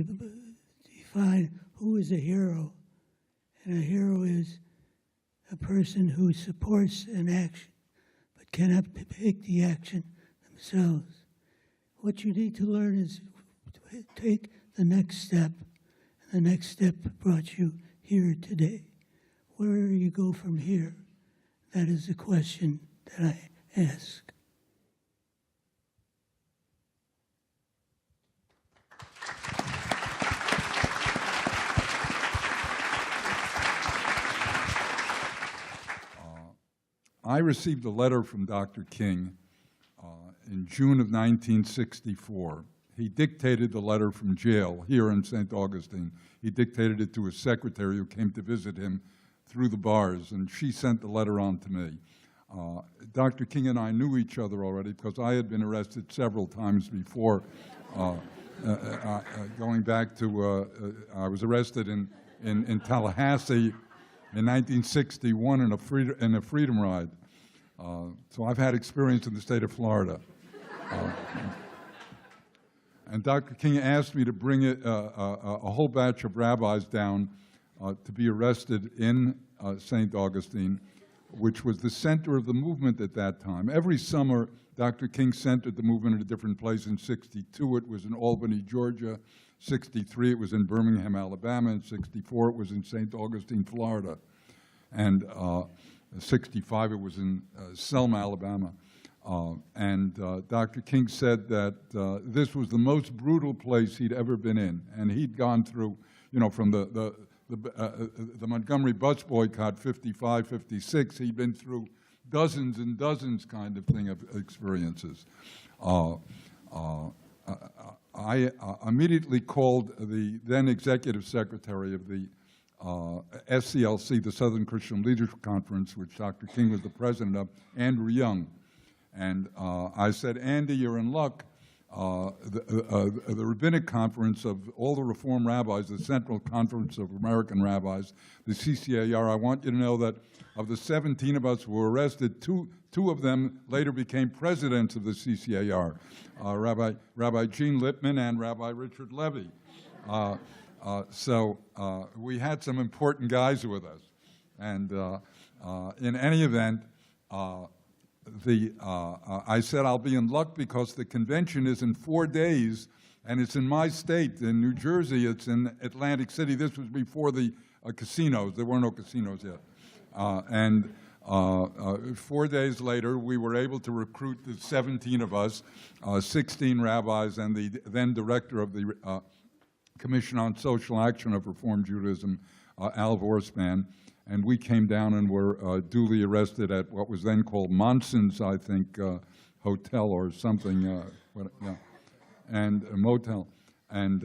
to define who is a hero. And a hero is a person who supports an action but cannot take the action themselves. What you need to learn is to take the next step. And the next step brought you here today. Where you go from here, that is the question that I ask. I received a letter from Dr. King in June of 1964. He dictated the letter from jail here in St. Augustine. He dictated it to his secretary who came to visit him through the bars, and she sent the letter on to me. Dr. King and I knew each other already because I had been arrested several times before. Going back to, I was arrested in Tallahassee in 1961 in a freedom ride. So I've had experience in the state of Florida. And Dr. King asked me to bring a whole batch of rabbis down to be arrested in St. Augustine, which was the center of the movement at that time. Every summer, Dr. King centered the movement at a different place. In '62, it was in Albany, Georgia. '63, it was in Birmingham, Alabama. In '64, it was in St. Augustine, Florida. And '65, it was in Selma, Alabama. Dr. King said that this was the most brutal place he'd ever been in. And he'd gone through, you know, from the Montgomery bus boycott, 55, 56, he'd been through dozens and dozens kind of thing of experiences. I immediately called the then executive secretary of the SCLC, the Southern Christian Leadership Conference, which Dr. King was the president of, Andrew Young. And I said, Andy, you're in luck. The rabbinic conference of all the Reform rabbis, the Central Conference of American Rabbis, the CCAR, I want you to know that of the 17 of us who were arrested, two of them later became presidents of the CCAR, Rabbi Gene Lippman and Rabbi Richard Levy. So we had some important guys with us. And in any event, I said I'll be in luck because the convention is in 4 days, and it's in my state, in New Jersey. It's in Atlantic City. This was before the casinos. There were no casinos yet. 4 days later, we were able to recruit the 17 of us, 16 rabbis, and the then director of the Commission on Social Action of Reform Judaism, Al Vorspan. And we came down and were duly arrested at what was then called Monson's, I think, hotel or something, and a motel. And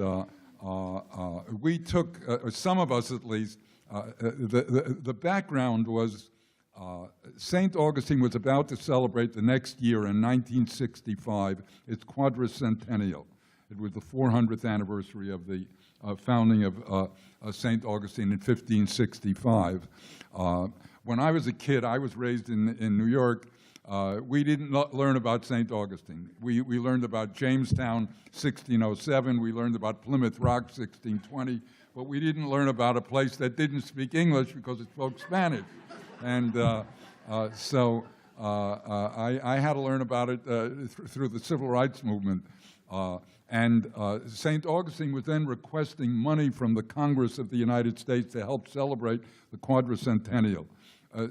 we took, some of us at least, the background was St. Augustine was about to celebrate the next year in 1965 its quadricentennial. It was the 400th anniversary of the founding of St. Augustine in 1565. When I was a kid, I was raised in New York. We didn't learn about St. Augustine. We learned about Jamestown, 1607. We learned about Plymouth Rock, 1620. But we didn't learn about a place that didn't speak English because it spoke Spanish. And so I had to learn about it through the Civil Rights Movement. St. Augustine was then requesting money from the Congress of the United States to help celebrate the quadricentennial.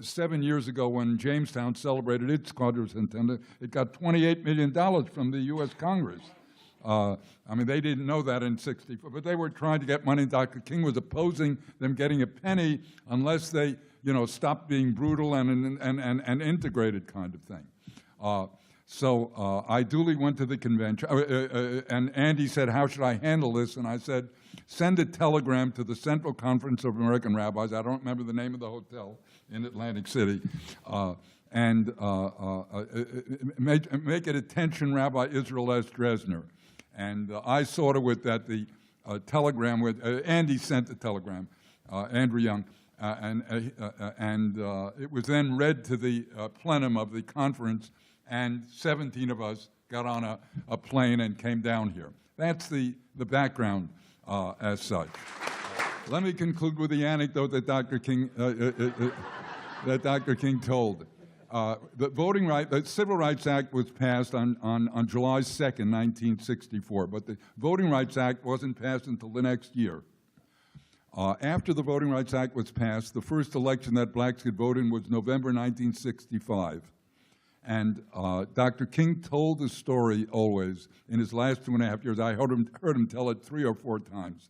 7 years ago, when Jamestown celebrated its quadricentennial, it got $28 million from the U.S. Congress. I mean, they didn't know that in '64, but they were trying to get money. Dr. King was opposing them getting a penny unless they, you know, stopped being brutal and integrated kind of thing. So I duly went to the convention, and Andy said, how should I handle this? And I said, send a telegram to the Central Conference of American Rabbis. I don't remember the name of the hotel in Atlantic City. Make it attention Rabbi Israel S. Dresner. And I saw to it that the telegram, Andy sent the telegram, Andrew Young, it was then read to the plenum of the conference, and 17 of us got on a plane and came down here. That's the background. as such. Let me conclude with the anecdote that Dr. King told. The Civil Rights Act was passed on July 2nd, 1964, but the Voting Rights Act wasn't passed until the next year. After the Voting Rights Act was passed, the first election that blacks could vote in was November 1965. And Dr. King told the story always in his last 2.5 years. I heard him tell it 3 or 4 times,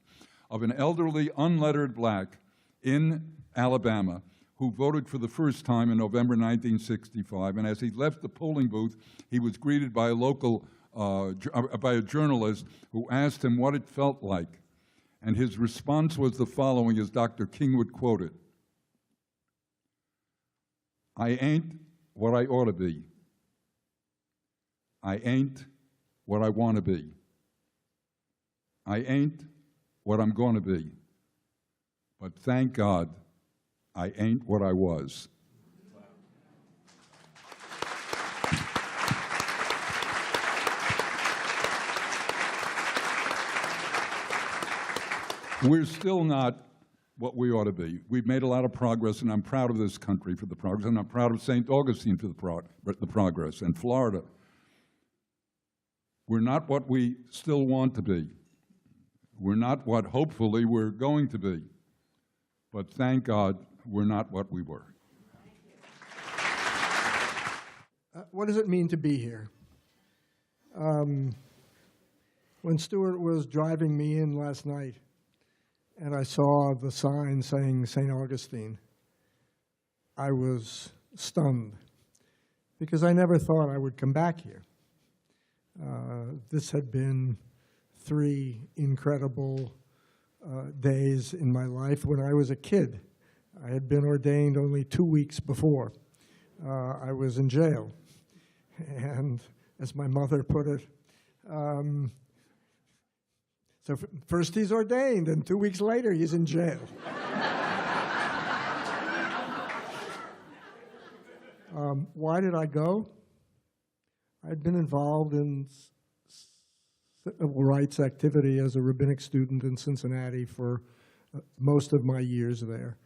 of an elderly, unlettered black in Alabama who voted for the first time in November 1965. And as he left the polling booth, he was greeted by a journalist who asked him what it felt like. And his response was the following, as Dr. King would quote it: "I ain't what I ought to be. I ain't what I want to be. I ain't what I'm going to be. But thank God, I ain't what I was." We're still not what we ought to be. We've made a lot of progress, and I'm proud of this country for the progress, and I'm proud of St. Augustine for the progress, and Florida. We're not what we still want to be. We're not what hopefully we're going to be. But thank God we're not what we were. What does it mean to be here? When Stuart was driving me in last night, and I saw the sign saying St. Augustine, I was stunned, because I never thought I would come back here. This had been 3 incredible days in my life when I was a kid. I had been ordained only 2 weeks before. I was in jail. And as my mother put it, so first he's ordained, and 2 weeks later he's in jail. Why did I go? I'd been involved in civil rights activity as a rabbinic student in Cincinnati for most of my years there.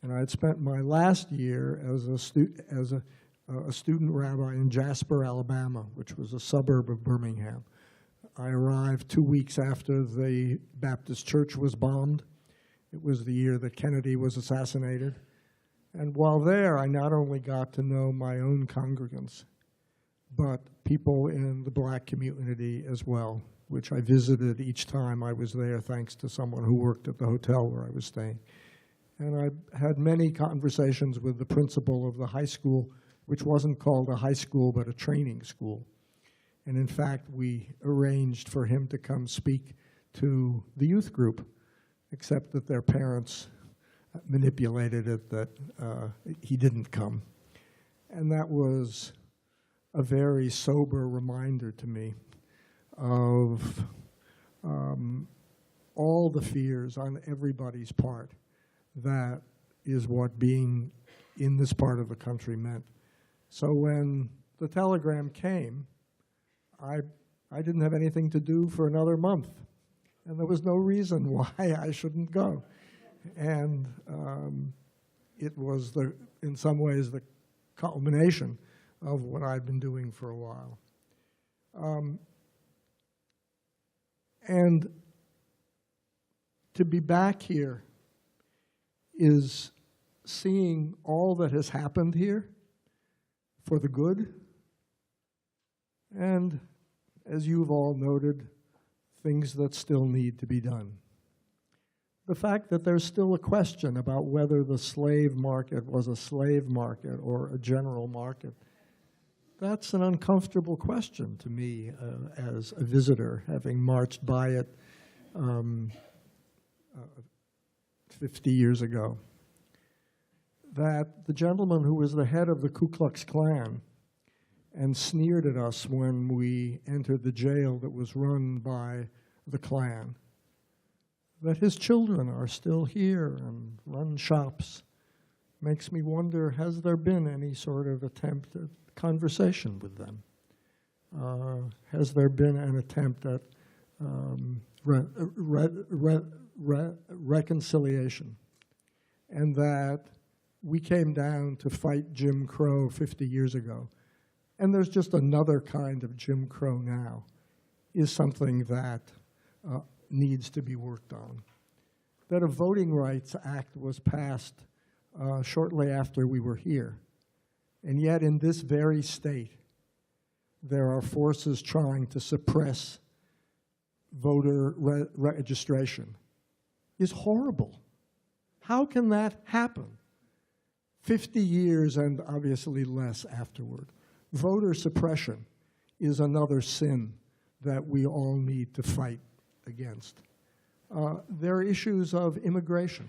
And I had spent my last year as a student rabbi in Jasper, Alabama, which was a suburb of Birmingham. I arrived 2 weeks after the Baptist church was bombed. It was the year that Kennedy was assassinated. And while there, I not only got to know my own congregants, but people in the black community as well, which I visited each time I was there, thanks to someone who worked at the hotel where I was staying. And I had many conversations with the principal of the high school, which wasn't called a high school, but a training school. And in fact, we arranged for him to come speak to the youth group, except that their parents manipulated it that he didn't come. And that was a very sober reminder to me of all the fears on everybody's part. That is what being in this part of the country meant. So when the telegram came, I didn't have anything to do for another month, and there was no reason why I shouldn't go. And it was, in some ways, the culmination of what I'd been doing for a while. And to be back here is seeing all that has happened here for the good, and, as you've all noted, things that still need to be done. The fact that there's still a question about whether the slave market was a slave market or a general market, that's an uncomfortable question to me as a visitor, having marched by it 50 years ago. That the gentleman who was the head of the Ku Klux Klan and sneered at us when we entered the jail that was run by the Klan, that his children are still here and run shops, makes me wonder, has there been any sort of attempt at conversation with them? Has there been an attempt at reconciliation, and that we came down to fight Jim Crow 50 years ago, and there's just another kind of Jim Crow now, is something that needs to be worked on. That a Voting Rights Act was passed shortly after we were here, and yet in this very state, there are forces trying to suppress voter registration, is horrible. How can that happen? 50 years and obviously less afterward. Voter suppression is another sin that we all need to fight against. There are issues of immigration.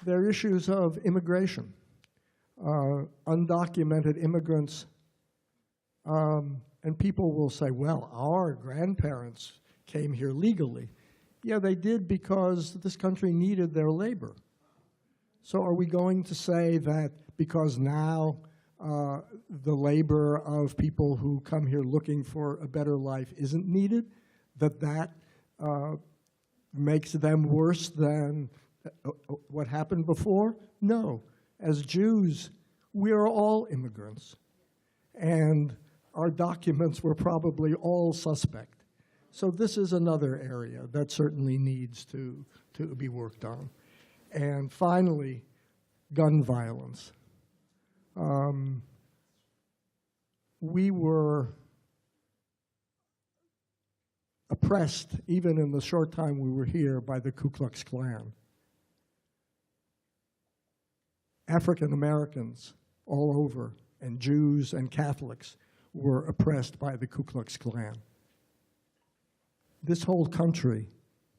There are issues of immigration. Undocumented immigrants, and people will say, well, our grandparents came here legally. Yeah, they did because this country needed their labor. So are we going to say that because now the labor of people who come here looking for a better life isn't needed, that makes them worse than what happened before? No. As Jews, we are all immigrants, and our documents were probably all suspect. So this is another area that certainly needs to be worked on. And finally, gun violence. We were oppressed, even in the short time we were here, by the Ku Klux Klan. African Americans all over, and Jews and Catholics were oppressed by the Ku Klux Klan. This whole country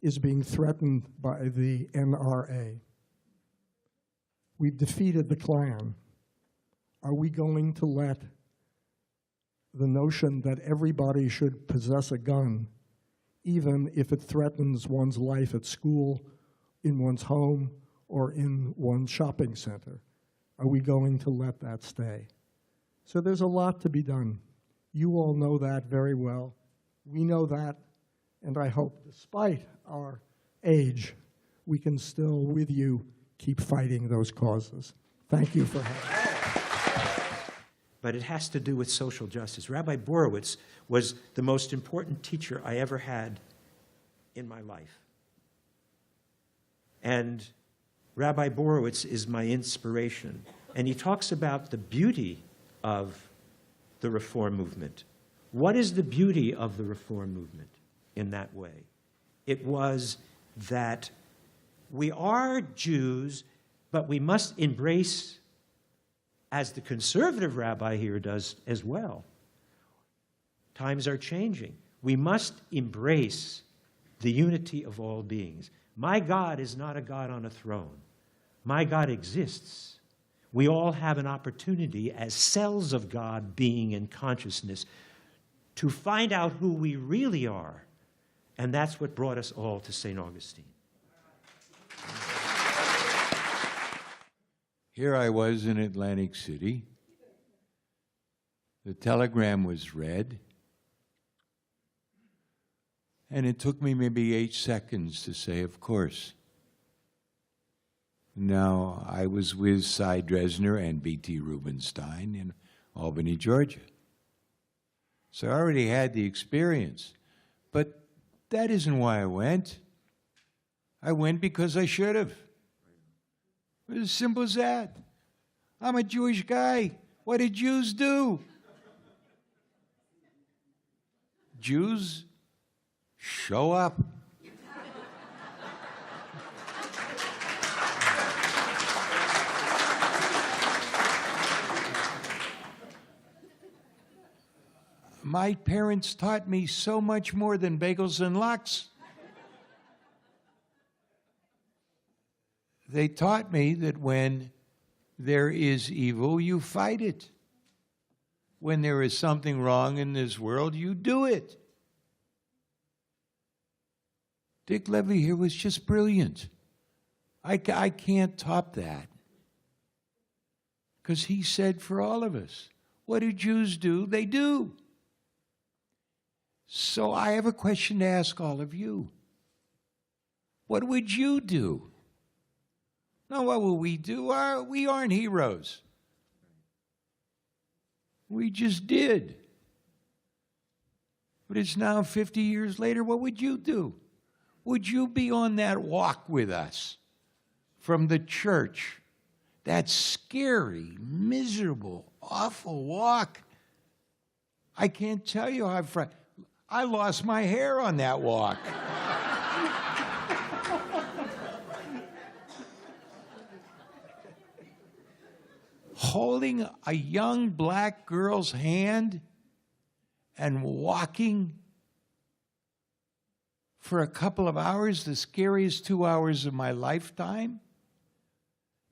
is being threatened by the NRA. We've defeated the Klan. Are we going to let the notion that everybody should possess a gun, even if it threatens one's life at school, in one's home, or in one's shopping center? Are we going to let that stay? So there's a lot to be done. You all know that very well. We know that, and I hope, despite our age, we can still, with you, keep fighting those causes. Thank you for having me. But it has to do with social justice. Rabbi Borowitz was the most important teacher I ever had in my life. And Rabbi Borowitz is my inspiration. And he talks about the beauty of the Reform movement. What is the beauty of the Reform movement in that way? It was that we are Jews, but we must embrace, as the conservative rabbi here does as well, times are changing. We must embrace the unity of all beings. My God is not a God on a throne. My God exists. We all have an opportunity as cells of God, being in consciousness, to find out who we really are. And that's what brought us all to St. Augustine. Here I was in Atlantic City. The telegram was read. And it took me maybe 8 seconds to say, of course. Now, I was with Cy Dresner and B.T. Rubenstein in Albany, Georgia. So I already had the experience. But that isn't why I went. I went because I should have. It was as simple as that. I'm a Jewish guy. What did Jews do? Jews show up. My parents taught me so much more than bagels and lox. They taught me that when there is evil, you fight it. When there is something wrong in this world, you do it. Dick Levy here was just brilliant. I can't top that. Because he said for all of us, what do Jews do? They do. So I have a question to ask all of you. What would you do? Now, what will we do? We aren't heroes. We just did. But it's now 50 years later. What would you do? Would you be on that walk with us from the church? That scary, miserable, awful walk. I can't tell you how I lost my hair on that walk. Holding a young black girl's hand and walking for a couple of hours, the scariest 2 hours of my lifetime,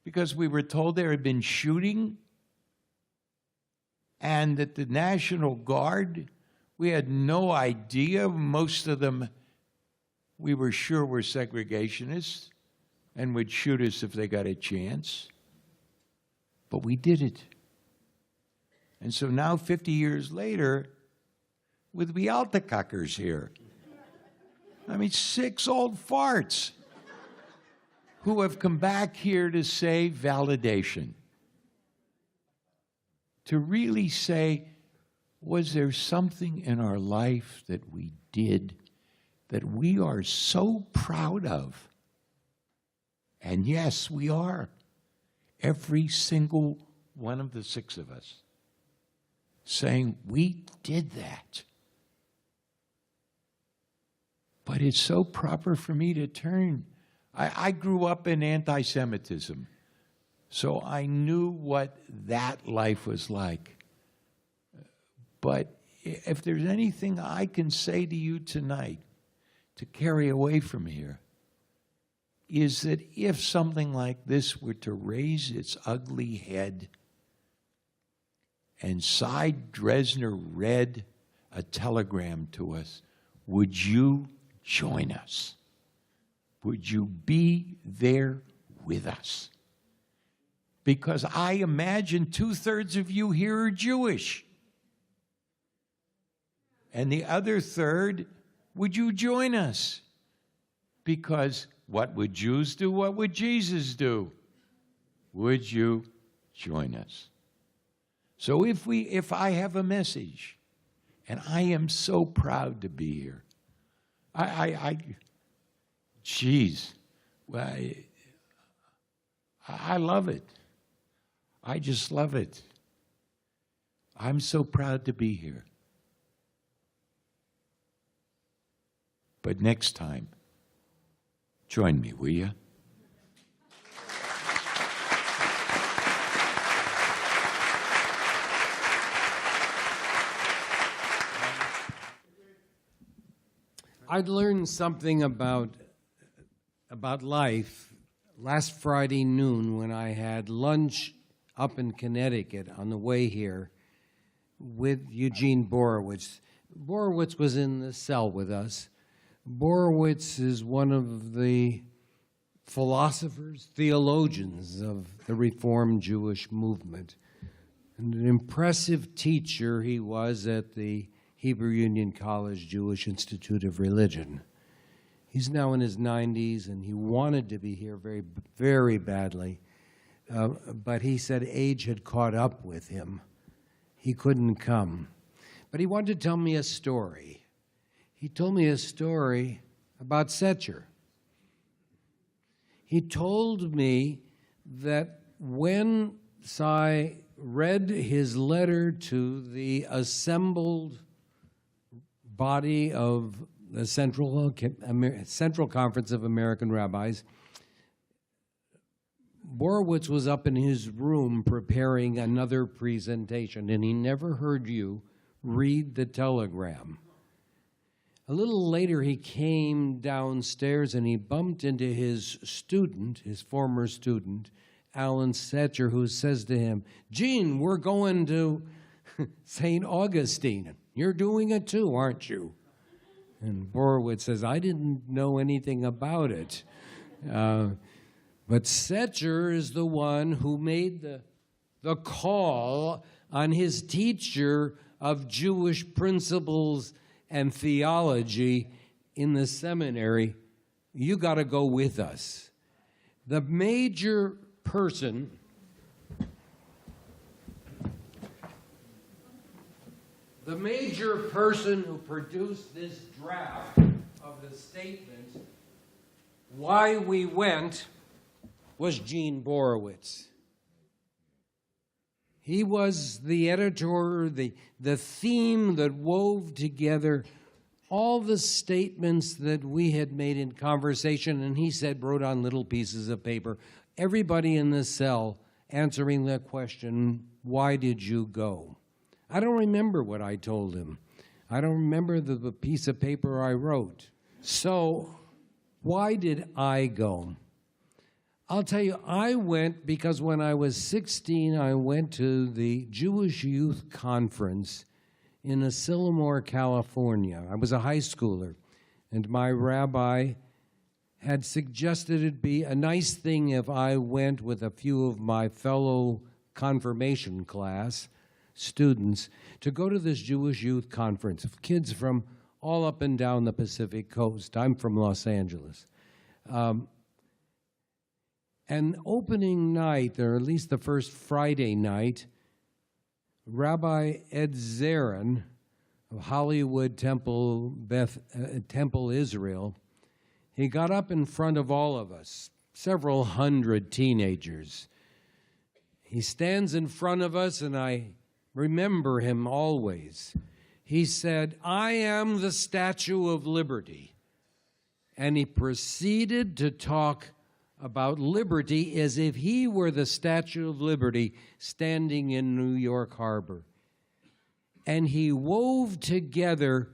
because we were told there had been shooting and that the National Guard, we had no idea, most of them we were sure were segregationists and would shoot us if they got a chance. But we did it. And so now, 50 years later, with the Altacockers here, I mean, 6 old farts who have come back here to say validation. To really say, was there something in our life that we did that we are so proud of? And yes, we are. Every single one of the 6 of us saying, we did that. But it's so proper for me to turn. I grew up in anti-Semitism, so I knew what that life was like. But if there's anything I can say to you tonight to carry away from here, is that if something like this were to raise its ugly head and Cy Dresner read a telegram to us, would you join us? Would you be there with us? Because I imagine 2/3 of you here are Jewish. And the other third, would you join us? Because what would Jews do? What would Jesus do? Would you join us? So if I have a message, and I am so proud to be here, I love it. I just love it. I'm so proud to be here. But next time, join me, will you? I'd learned something about life last Friday noon when I had lunch up in Connecticut on the way here with Eugene Borowitz. Borowitz was in the cell with us. Borowitz is one of the philosophers, theologians of the Reformed Jewish movement. And an impressive teacher he was at the Hebrew Union College Jewish Institute of Religion. He's now in his 90s, and he wanted to be here very, very badly. But he said age had caught up with him. He couldn't come. But he wanted to tell me a story. He told me a story about Setcher. He told me that when Cy read his letter to the assembled body of the Central Conference of American Rabbis, Borowitz was up in his room preparing another presentation, and he never heard you read the telegram. A little later, he came downstairs and he bumped into his student, his former student, Alan Setcher, who says to him, "Gene, we're going to St. Augustine. You're doing it too, aren't you?" And Borowitz says, "I didn't know anything about it." But Setcher is the one who made the the call on his teacher of Jewish principles and theology in the seminary, you got to go with us. The major person who produced this draft of the statement, why we went, was Gene Borowitz. He was the editor, the theme that wove together all the statements that we had made in conversation, and he said, wrote on little pieces of paper, everybody in the cell answering the question, why did you go? I don't remember what I told him. I don't remember the piece of paper I wrote. So why did I go? I'll tell you, I went because when I was 16, I went to the Jewish Youth Conference in Asilomar, California. I was a high schooler, and my rabbi had suggested it'd be a nice thing if I went with a few of my fellow confirmation class students to go to this Jewish Youth Conference of kids from all up and down the Pacific Coast. I'm from Los Angeles. And opening night, or at least the first Friday night, Rabbi Ed Zarin of Hollywood Temple, Temple, Israel, he got up in front of all of us, several hundred teenagers. He stands in front of us, and I remember him always. He said, I am the Statue of Liberty. And he proceeded to talk about liberty as if he were the Statue of Liberty standing in New York Harbor. And he wove together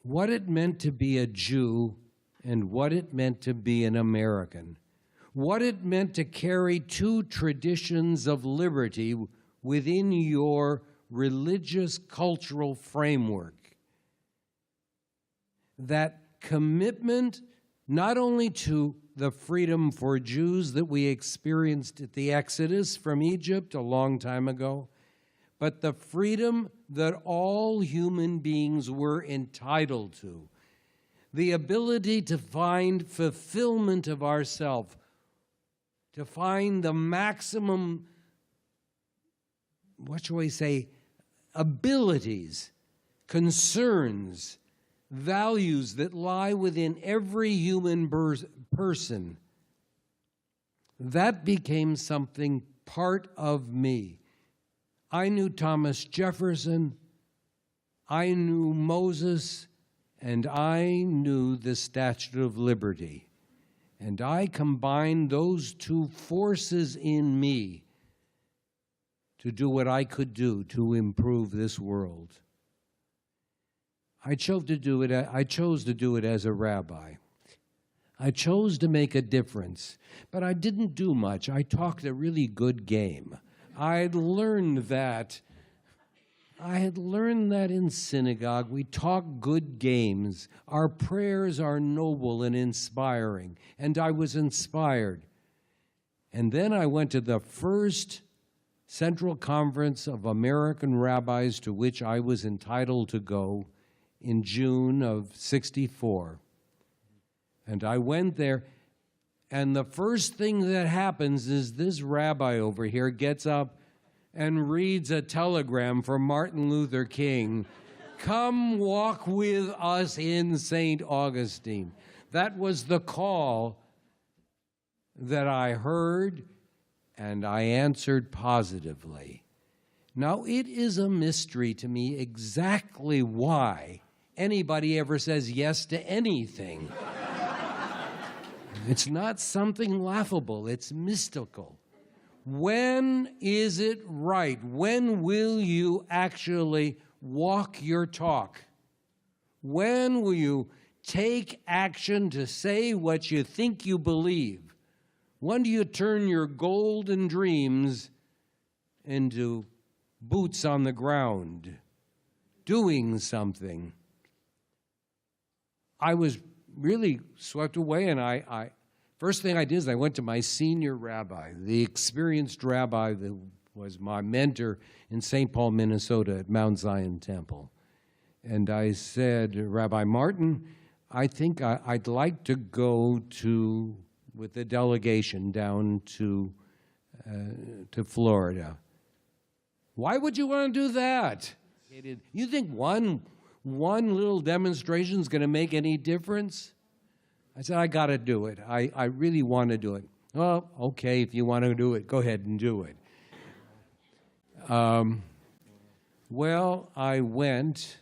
what it meant to be a Jew and what it meant to be an American, what it meant to carry two traditions of liberty within your religious cultural framework. That commitment not only to the freedom for Jews that we experienced at the Exodus from Egypt a long time ago, but the freedom that all human beings were entitled to. The ability to find fulfillment of ourself, to find the maximum, what shall we say, abilities, concerns, values that lie within every human person. That became something part of me. I knew Thomas Jefferson, I knew Moses, and I knew the Statue of Liberty. And I combined those two forces in me to do what I could do to improve this world. I chose to do it as a rabbi. I chose to make a difference, but I didn't do much. I talked a really good game. I had learned that in synagogue. We talk good games. Our prayers are noble and inspiring, and I was inspired. And then I went to the first Central Conference of American Rabbis to which I was entitled to go in June of '64. And I went there, and the first thing that happens is this rabbi over here gets up and reads a telegram from Martin Luther King. Come walk with us in St. Augustine. That was the call that I heard, and I answered positively. Now, it is a mystery to me exactly why anybody ever says yes to anything. It's not something laughable, it's mystical. When is it right? When will you actually walk your talk? When will you take action to say what you think you believe? When do you turn your golden dreams into boots on the ground, doing something? I was really swept away, and First thing I did is I went to my senior rabbi, the experienced rabbi that was my mentor in St. Paul, Minnesota at Mount Zion Temple. And I said, Rabbi Martin, I think I'd like to go with the delegation down to Florida. Why would you want to do that? You think one little demonstration is going to make any difference? I said, I got to do it. I really want to do it. Well, okay, if you want to do it, go ahead and do it. Well, I went,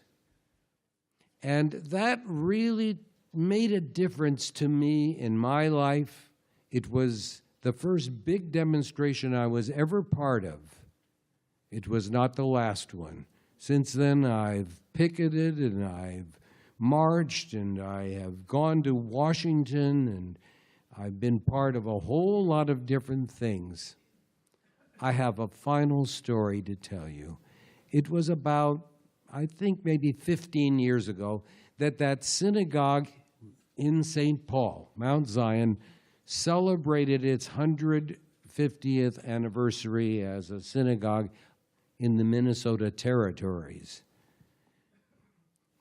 and that really made a difference to me in my life. It was the first big demonstration I was ever part of. It was not the last one. Since then, I've picketed and I've marched and I have gone to Washington and I've been part of a whole lot of different things. I have a final story to tell you. It was about, I think maybe 15 years ago, that synagogue in St. Paul, Mount Zion, celebrated its 150th anniversary as a synagogue in the Minnesota territories.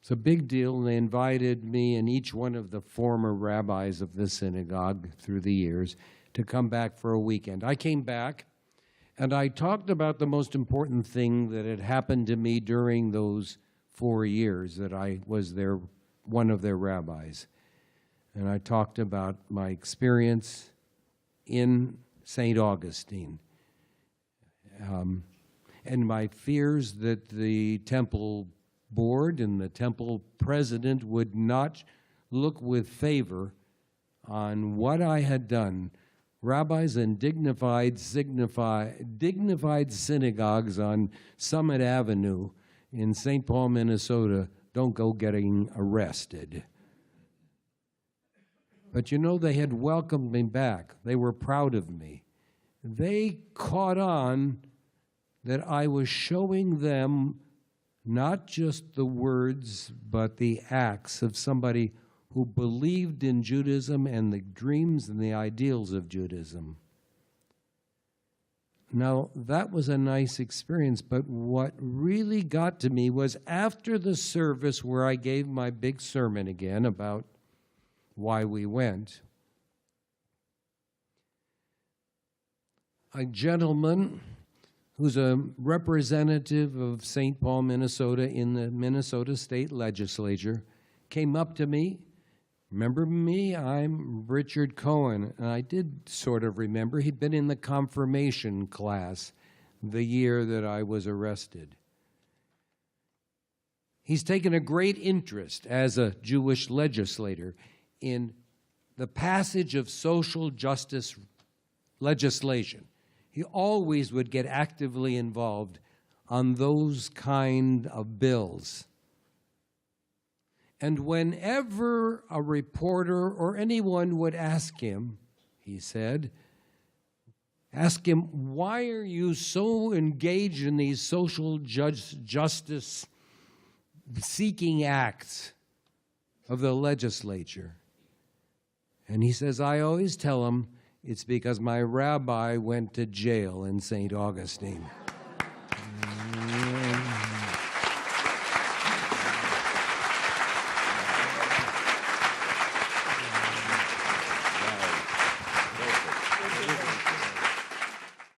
It's a big deal, and they invited me and each one of the former rabbis of the synagogue through the years to come back for a weekend. I came back, and I talked about the most important thing that had happened to me during those 4 years that I was one of their rabbis. And I talked about my experience in St. Augustine and my fears that the temple board and the temple president would not look with favor on what I had done. Rabbis in dignified synagogues on Summit Avenue in St. Paul, Minnesota, don't go getting arrested. But you know, they had welcomed me back. They were proud of me. They caught on that I was showing them not just the words, but the acts of somebody who believed in Judaism and the dreams and the ideals of Judaism. Now, that was a nice experience, but what really got to me was after the service where I gave my big sermon again about why we went, a gentleman who's a representative of St. Paul, Minnesota in the Minnesota State Legislature, came up to me. Remember me? I'm Richard Cohen. And I did sort of remember. He'd been in the confirmation class the year that I was arrested. He's taken a great interest as a Jewish legislator in the passage of social justice legislation. He always would get actively involved on those kind of bills. And whenever a reporter or anyone would ask him, he said, ask him, why are you so engaged in these social justice seeking acts of the legislature? And he says, I always tell him, it's because my rabbi went to jail in St. Augustine.